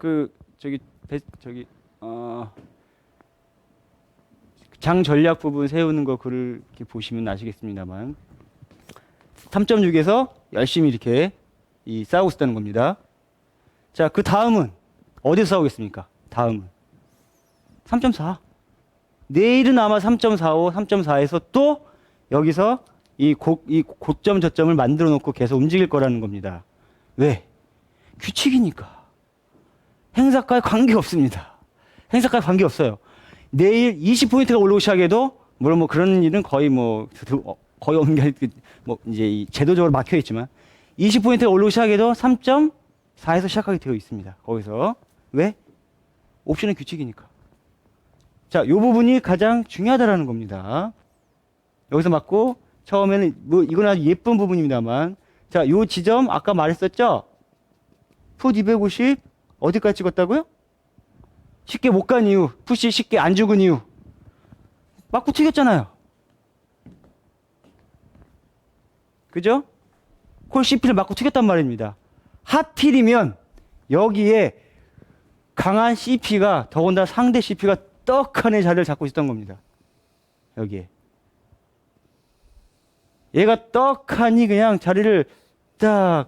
장 전략 부분 세우는 거 글을 이렇게 보시면 아시겠습니다만 3.6에서 열심히 이렇게 싸우고 있다는 겁니다. 자, 그 다음은 어디서 싸우겠습니까? 다음은 3.4. 내일은 아마 3.45, 3.4에서 또 여기서 이 고점 저점을 만들어 놓고 계속 움직일 거라는 겁니다. 왜? 규칙이니까. 행사가에 관계없습니다. 행사가에 관계없어요. 내일 20포인트가 올라오기 시작해도 물론 뭐 그런 일은 거의 없는 게 이제 이 제도적으로 막혀 있지만 20포인트가 올라오기 시작해도 3.4에서 시작하게 되어 있습니다. 거기서. 왜? 옵션은 규칙이니까. 자, 요 부분이 가장 중요하다라는 겁니다. 여기서 맞고 처음에는 뭐 이건 아주 예쁜 부분입니다만 자, 요 지점 아까 말했었죠? 풋 250 어디까지 찍었다고요? 쉽게 못 간 이유, 풋이 쉽게 안 죽은 이유. 맞고 튀겼잖아요. 그죠? 콜 CP를 맞고 튀겼단 말입니다. 하필이면 여기에 강한 CP가 더군다나 상대 CP가 떡하니 자리를 잡고 있었던 겁니다. 여기에. 얘가 떡하니 그냥 자리를 딱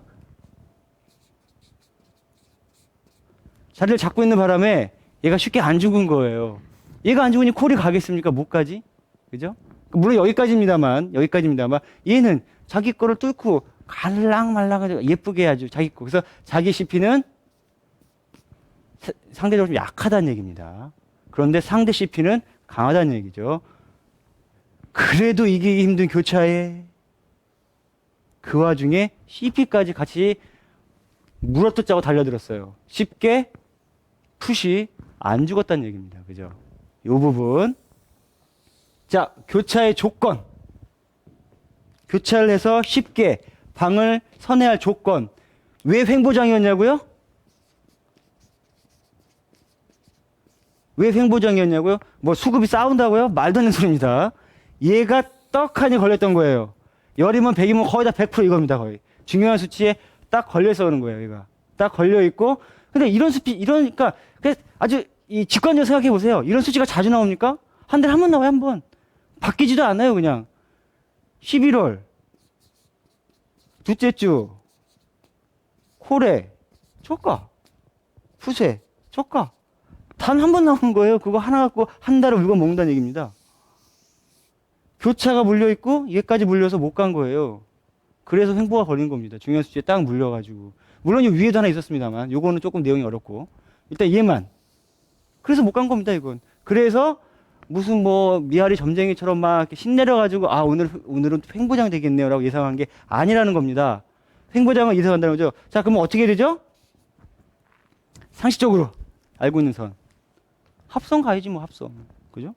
자리를 잡고 있는 바람에 얘가 쉽게 안 죽은 거예요. 얘가 안 죽으니 콜이 가겠습니까? 못 가지? 그죠? 물론 여기까지입니다만 얘는 자기 거를 뚫고 갈랑말랑 예쁘게 아주 자기 거. 그래서 자기 CP는 상대적으로 좀 약하다는 얘기입니다. 그런데 상대 CP는 강하다는 얘기죠. 그래도 이기기 힘든 교차에 그 와중에 CP까지 같이 물어뜯자고 달려들었어요. 쉽게 풋이 안 죽었다는 얘기입니다. 그죠? 이 부분. 자, 교차의 조건. 교차를 해서 쉽게 방을 선회할 조건. 왜 횡보장이었냐고요? 왜 횡보장이었냐고요? 뭐 수급이 싸운다고요? 말도 안 되는 소리입니다. 얘가 떡하니 걸렸던 거예요. 열이면 100이면 거의 다 100% 이겁니다. 거의. 중요한 수치에 딱 걸려서 오는 거예요. 얘가. 딱 걸려있고. 근데 이런 수치, 이러니까 아주 이 직관적으로 생각해 보세요. 이런 수치가 자주 나옵니까? 한 달에 한 번 나와요. 한 번. 바뀌지도 않아요. 그냥. 11월. 둘째 주. 콜에. 초가. 푸세. 초가. 단 한 번 나오는 거예요. 그거 하나 갖고 한 달을 물건 먹는다는 얘기입니다. 교차가 물려있고 얘까지 물려서 못 간 거예요. 그래서 횡보가 걸린 겁니다. 중요한 수치에 딱 물려가지고. 물론 이 위에도 하나 있었습니다만 요거는 조금 내용이 어렵고 일단 얘만. 그래서 못 간 겁니다. 이건. 그래서 무슨 뭐 미아리 점쟁이처럼 막 이렇게 신내려가지고 아 오늘은 횡보장 되겠네요 라고 예상한 게 아니라는 겁니다. 횡보장을 예상한다는 거죠. 자 그러면 어떻게 되죠? 상식적으로 알고 있는 선. 합성 가야지 뭐 합성. 그죠?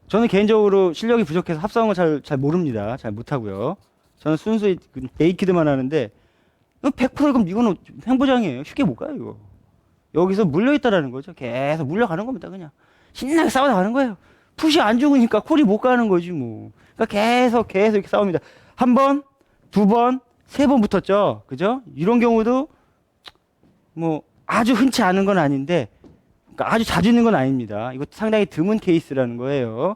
저는 개인적으로 실력이 부족해서 합성을 잘 모릅니다. 잘 못하고요. 저는 순수히 네이키드만 하는데 100% 그럼 이거는 횡보장이에요. 쉽게 못 가요 이거. 여기서 물려있다라는 거죠. 계속 물려가는 겁니다. 그냥 신나게 싸우다 가는 거예요. 풋이 안 죽으니까 콜이 못 가는 거지 뭐. 그러니까 계속 이렇게 싸웁니다. 한 번, 두 번, 세 번 붙었죠. 그죠? 이런 경우도 뭐 아주 흔치 않은 건 아닌데 그러니까 아주 자주 있는 건 아닙니다. 이거 상당히 드문 케이스라는 거예요.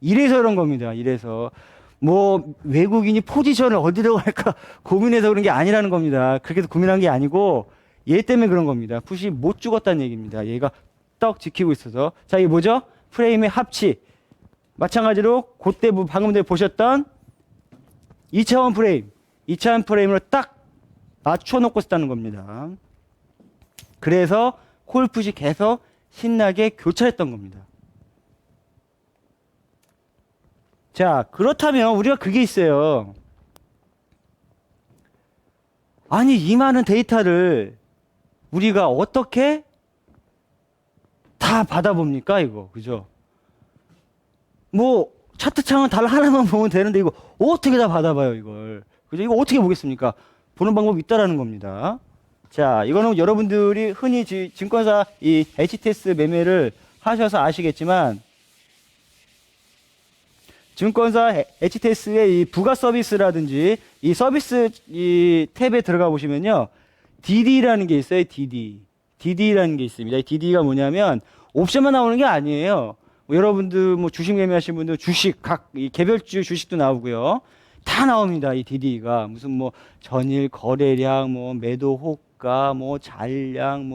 이래서 그런 겁니다. 이래서 뭐 외국인이 포지션을 어디로 갈까 고민해서 그런 게 아니라는 겁니다. 그렇게 해서 고민한 게 아니고 얘 때문에 그런 겁니다. 풋이 못 죽었다는 얘기입니다. 얘가 떡 지키고 있어서. 자, 이게 뭐죠? 프레임의 합치. 마찬가지로 그때 방금 전에 보셨던 2차원 프레임. 2차원 프레임으로 딱 맞춰놓고 있다는 겁니다. 그래서 콜풋이 계속 신나게 교차했던 겁니다. 자, 그렇다면 우리가 그게 있어요. 아니, 이 많은 데이터를 우리가 어떻게 다 받아봅니까, 이거? 그죠? 뭐, 차트창은 달 하나만 보면 되는데, 이거 어떻게 다 받아봐요, 이걸? 그죠? 이거 어떻게 보겠습니까? 보는 방법이 있다라는 겁니다. 자, 이거는 여러분들이 흔히 증권사 이 HTS 매매를 하셔서 아시겠지만, 증권사 HTS의 이 부가 서비스라든지 이 서비스 이 탭에 들어가 보시면요. DD라는 게 있어요. DD라는 게 있습니다. 이 DD가 뭐냐면 옵션만 나오는 게 아니에요. 뭐 여러분들 뭐 주식 매매하시는 분들 주식 이 개별주 주식도 나오고요. 다 나옵니다. 이 DD가 무슨 뭐 전일 거래량 뭐 매도 호가 뭐 잔량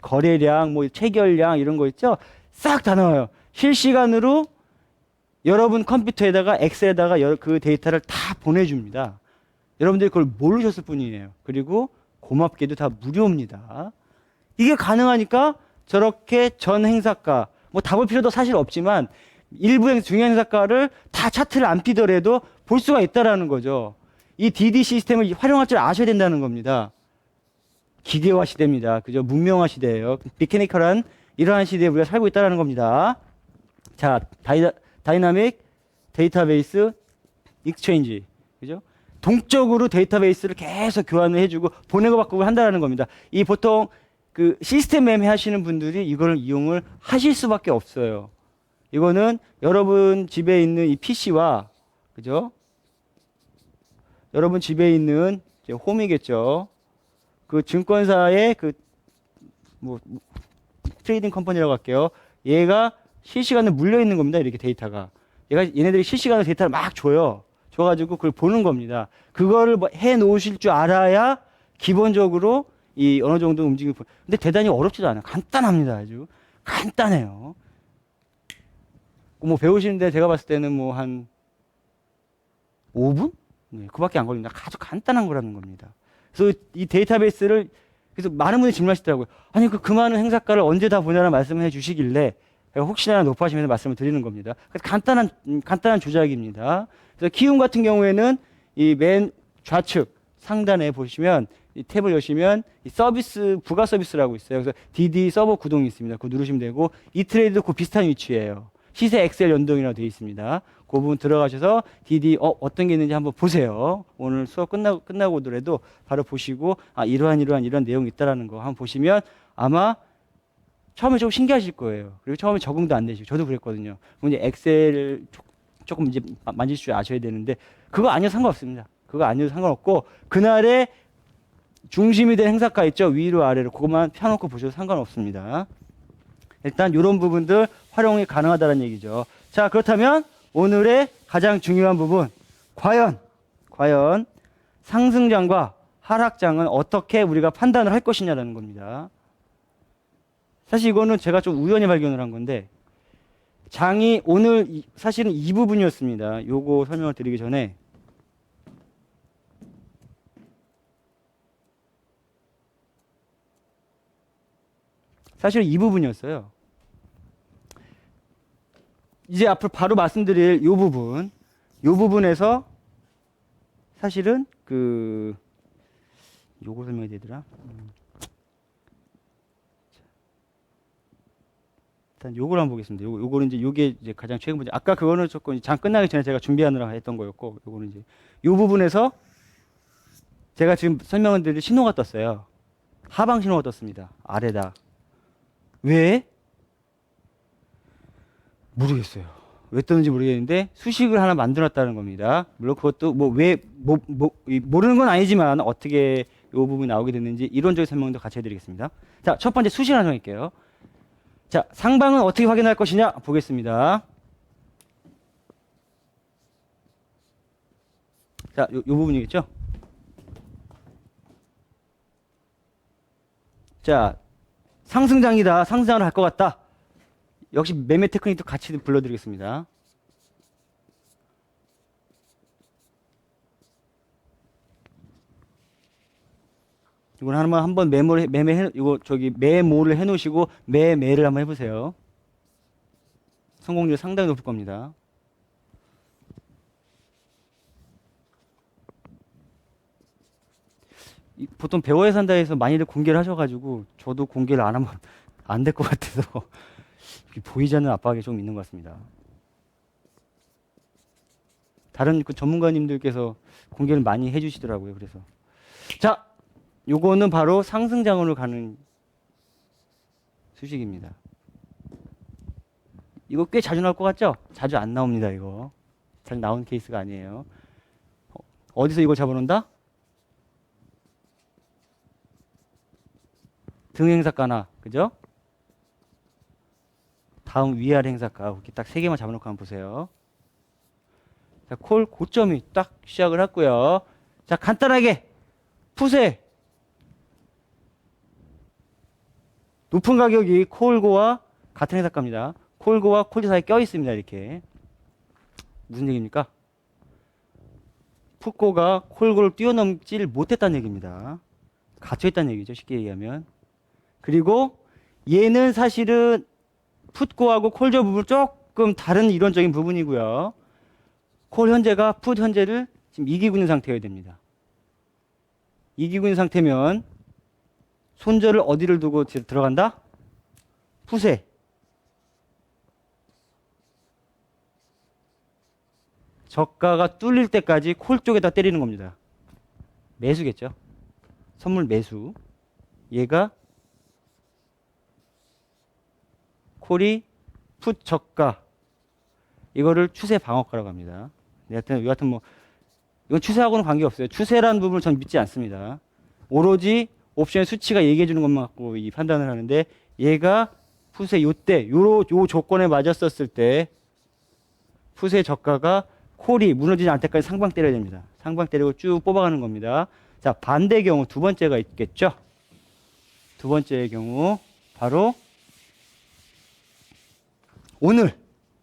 거래량 뭐 체결량 이런 거 있죠. 싹 다 나와요. 실시간으로 여러분 컴퓨터에다가 엑셀에다가 그 데이터를 다 보내줍니다. 여러분들이 그걸 모르셨을 뿐이에요. 그리고 고맙게도 다 무료입니다. 이게 가능하니까 저렇게 전 행사가 뭐 다 볼 필요도 사실 없지만 일부 중요한 행사가를 다 차트를 안 띄더라도 볼 수가 있다라는 거죠. 이 DD 시스템을 활용할 줄 아셔야 된다는 겁니다. 기계화 시대입니다. 그죠? 문명화 시대예요. 미케니컬한 이러한 시대에 우리가 살고 있다는 겁니다. 자, 다이나믹 데이터베이스 익스체인지. 그죠? 동적으로 데이터베이스를 계속 교환을 해주고 보내고 바꾸고 한다는 겁니다. 이 보통 그 시스템 매매 하시는 분들이 이걸 이용을 하실 수밖에 없어요. 이거는 여러분 집에 있는 이 PC와 그죠? 여러분 집에 있는 이제 홈이겠죠. 그 증권사의 뭐 트레이딩 컴퍼니라고 할게요. 얘가 실시간으로 물려 있는 겁니다. 이렇게 데이터가. 얘네들이 실시간으로 데이터를 막 줘요. 줘가지고 그걸 보는 겁니다. 그거를 뭐 해 놓으실 줄 알아야 기본적으로 이 어느 정도 움직임을 근데 대단히 어렵지도 않아요. 간단합니다. 아주 간단해요. 뭐 배우시는데 제가 봤을 때는 뭐 한 5분? 네, 그밖에 안 걸립니다. 아주 간단한 거라는 겁니다. 그래서 이 데이터베이스를 그래서 많은 분들이 질문하시더라고요. 아니 그 많은 행사가를 언제 다 보냐는 말씀을 해주시길래 혹시나 높아지면서 말씀을 드리는 겁니다. 그래서 간단한 조작입니다. 그래서 키움 같은 경우에는 이 맨 좌측 상단에 보시면 이 탭을 여시면 이 서비스 부가 서비스라고 있어요. 그래서 DD 서버 구동이 있습니다. 그거 누르시면 되고 이 트레이드도 그 비슷한 위치예요. 시세 엑셀 연동이라고 되어 있습니다. 그 부분 들어가셔서 DD 어떤 게 있는지 한번 보세요. 오늘 수업 끝나고 오더라도 바로 보시고 이러한 내용이 있다라는 거 한번 보시면 아마 처음에 좀 신기하실 거예요. 그리고 처음에 적응도 안 되시고 저도 그랬거든요. 그럼 이제 엑셀을 조금 이제 만질 줄 아셔야 되는데 그거 아니어도 상관없습니다. 그거 아니어도 상관없고 그날의 중심이 된 행사가 있죠. 위로 아래로 그것만 펴놓고 보셔도 상관없습니다. 일단 이런 부분들 활용이 가능하다는 얘기죠. 자, 그렇다면 오늘의 가장 중요한 부분 과연 상승장과 하락장은 어떻게 우리가 판단을 할 것이냐라는 겁니다. 사실 이거는 제가 좀 우연히 발견을 한 건데 장이 오늘 사실은 이 부분이었습니다. 요거 설명을 드리기 전에 사실은 이 부분이었어요. 이제 앞으로 바로 말씀드릴 요 부분에서 사실은 요거 설명이 되더라. 일단 요걸 한번 보겠습니다. 요거는 이제 요게 이제 가장 최근 문제. 아까 그거는 조금 장 끝나기 전에 제가 준비하느라 했던 거였고, 요거는 이제 요 부분에서 제가 지금 설명을 드릴 신호가 떴어요. 하방 신호가 떴습니다. 아래다. 왜? 모르겠어요. 왜 떴는지 모르겠는데 수식을 하나 만들었다는 겁니다. 물론 그것도 모르는 건 아니지만 어떻게 이 부분이 나오게 됐는지 이론적인 설명도 같이 해드리겠습니다. 자, 첫 번째 수식 하나 정할게요. 자, 상방은 어떻게 확인할 것이냐 보겠습니다. 자, 요 부분이겠죠? 자, 상승장이다. 상승장을 할 것 같다. 역시 매매 테크닉도 같이 불러드리겠습니다. 이건 한번 메모를 해놓으시고 매매를 한번 해보세요. 성공률 상당히 높을 겁니다. 보통 배워야 산다에서 많이들 공개를 하셔가지고 저도 공개를 안 하면 안 될 것 같아서 보이지 않는 압박이 좀 있는 것 같습니다. 다른 전문가님들께서 공개를 많이 해주시더라고요. 그래서 자, 요거는 바로 상승장으로 가는 수식입니다. 이거 꽤 자주 나올 것 같죠? 자주 안 나옵니다. 이거 잘 나온 케이스가 아니에요. 어디서 이걸 잡아놓는다? 등행사가나, 그죠? 다음 위아래 행사가 이렇게 딱 3개만 잡아놓고 한번 보세요. 자, 콜 고점이 딱 시작을 했고요. 자, 간단하게 푸세 높은 가격이 콜고와 같은 행사가입니다. 콜고와 콜지 사이에 껴 있습니다. 이렇게 무슨 얘기입니까? 풋고가 콜고를 뛰어넘지를 못했다는 얘기입니다. 갇혀있다는 얘기죠. 쉽게 얘기하면. 그리고 얘는 사실은 풋고하고 콜저 부분 조금 다른 이론적인 부분이고요. 콜 현재가 풋 현재를 지금 이기고 있는 상태여야 됩니다. 이기고 있는 상태면 손절을 어디를 두고 들어간다? 풋에. 저가가 뚫릴 때까지 콜 쪽에다 때리는 겁니다. 매수겠죠. 선물 매수. 얘가 콜이 풋 저가. 이거를 추세 방어가라고 합니다. 여하튼 이건 추세하고는 관계없어요. 추세라는 부분을 전 믿지 않습니다. 오로지 옵션의 수치가 얘기해 주는 것만 갖고 이 판단을 하는데 얘가 풋의 요때 요 조건에 맞았었을 때 풋의 저가가 콜이 무너지지 않을 때까지 상방 때려야 됩니다. 상방 때리고 쭉 뽑아가는 겁니다. 자, 반대의 경우 두 번째가 있겠죠. 두 번째의 경우 바로 오늘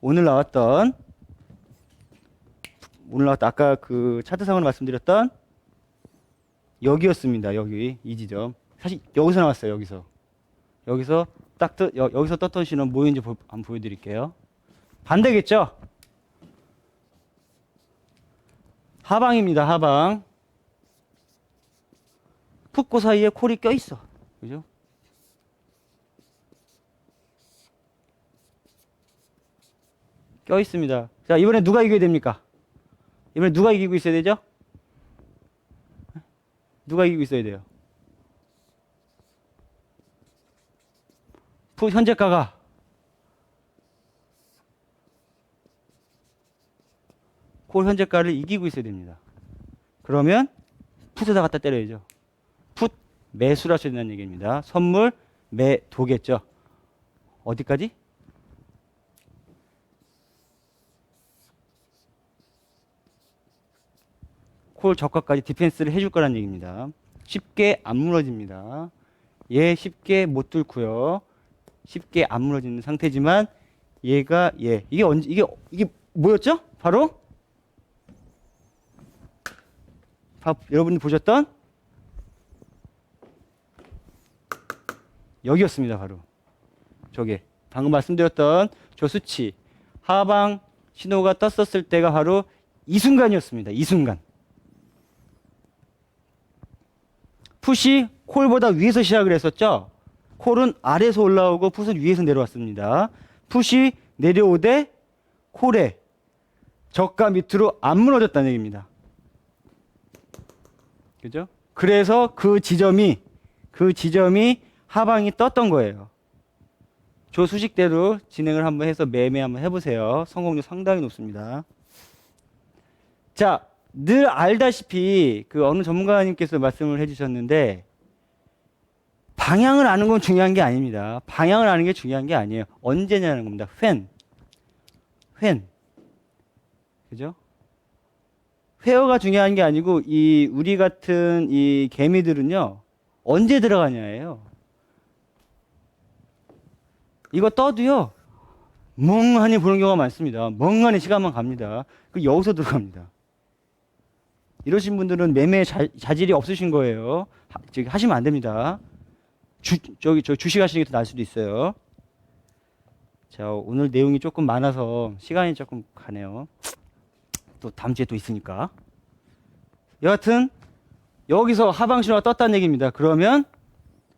나왔던 아까 그 차트상으로 말씀드렸던 여기였습니다. 여기 이 지점. 사실 여기서 나왔어요. 여기서 여기서 떴던 신호는 뭐인지 한번 보여드릴게요. 반대겠죠? 하방입니다. 하방. 풋고 사이에 콜이 껴있어. 그죠? 껴있습니다. 자, 이번에 누가 이겨야 됩니까? 이번에 누가 이기고 있어야 되죠? 누가 이기고 있어야 돼요? 풋 현재가가 콜 현재가를 이기고 있어야 됩니다. 그러면 풋에다 갖다 때려야죠. 풋 매수를 하셔야 된다는 얘기입니다. 선물 매도겠죠. 어디까지? 콜 저가까지 디펜스를 해줄 거라는 얘기입니다. 쉽게 안 무너집니다. 얘 쉽게 못 뚫고요. 쉽게 안 무너지는 상태지만 얘가 이게 뭐였죠? 바로 여러분이 보셨던 여기였습니다. 바로 저게 방금 말씀드렸던 저 수치 하방 신호가 떴었을 때가 바로 이 순간이었습니다. 이 순간. 풋이 콜보다 위에서 시작을 했었죠. 콜은 아래에서 올라오고 풋은 위에서 내려왔습니다. 풋이 내려오되 콜의 저가 밑으로 안 무너졌다는 얘기입니다. 그죠? 그래서 그 지점이 하방이 떴던 거예요. 저 수식대로 진행을 한번 해서 매매 한번 해보세요. 성공률 상당히 높습니다. 자, 늘 알다시피 그 어느 전문가님께서 말씀을 해주셨는데 방향을 아는 건 중요한 게 아닙니다. 방향을 아는 게 중요한 게 아니에요. 언제냐는 겁니다. when. 그죠? 회어가 중요한 게 아니고 이 우리 같은 이 개미들은요 언제 들어가냐예요. 이거 떠도요 멍하니 보는 경우가 많습니다. 멍하니 시간만 갑니다. 그 여기서 들어갑니다. 이러신 분들은 매매 자질이 없으신 거예요. 하시면 안 됩니다. 주식 하시는 게 더 나을 수도 있어요. 자, 오늘 내용이 조금 많아서 시간이 조금 가네요. 또 다음 주에 또 있으니까. 여하튼 여기서 하방 신호가 떴다는 얘기입니다. 그러면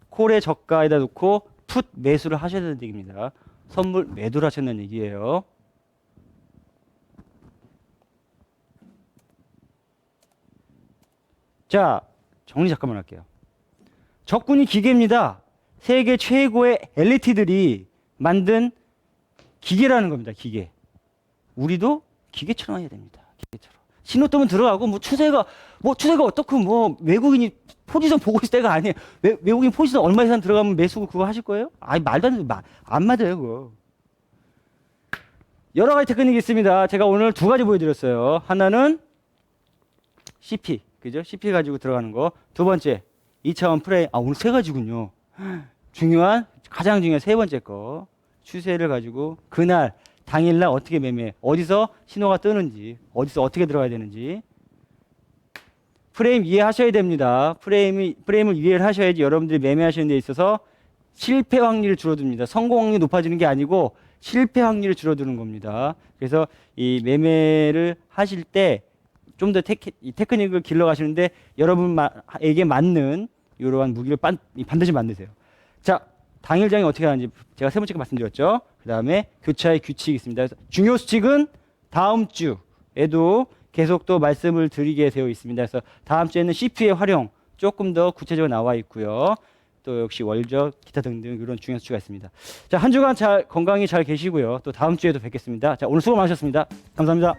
콜의 저가에다 놓고 풋 매수를 하셔야 되는 얘기입니다. 선물 매도를 하셨다는 얘기예요. 자, 정리 잠깐만 할게요. 적군이 기계입니다. 세계 최고의 엘리트들이 만든 기계라는 겁니다. 기계. 우리도 기계처럼 해야 됩니다. 기계처럼. 신호 뜨면 들어가고 추세가 어떻고 외국인이 포지션 보고 있을 때가 아니에요. 외국인 포지션 얼마 이상 들어가면 매수고 그거 하실 거예요? 아니 말도 안 맞아요 그거. 여러 가지 테크닉이 있습니다. 제가 오늘 두 가지 보여드렸어요. 하나는 CP, 그죠? CP 가지고 들어가는 거. 두 번째 2차원 프레임. 오늘 세 가지군요. 가장 중요한 세 번째 거. 추세를 가지고 그날 당일날 어떻게 매매, 어디서 신호가 뜨는지, 어디서 어떻게 들어가야 되는지. 프레임 이해하셔야 됩니다. 프레임을 이해를 하셔야지 여러분들이 매매하시는 데 있어서 실패 확률이 줄어듭니다. 성공 확률이 높아지는 게 아니고 실패 확률이 줄어드는 겁니다. 그래서 이 매매를 하실 때 좀 더 테크닉을 길러 가시는데 여러분에게 맞는 이러한 무기를 반드시 만드세요. 자, 당일장이 어떻게 하는지 제가 세 번째 거 말씀드렸죠. 그 다음에 교차의 규칙이 있습니다. 그래서 중요 수칙은 다음 주에도 계속 또 말씀을 드리게 되어 있습니다. 그래서 다음 주에는 CP의 활용 조금 더 구체적으로 나와 있고요. 또 역시 월적, 기타 등등 이런 중요한 수치가 있습니다. 자, 한 주간 건강히 잘 계시고요. 또 다음 주에도 뵙겠습니다. 자, 오늘 수고 많으셨습니다. 감사합니다.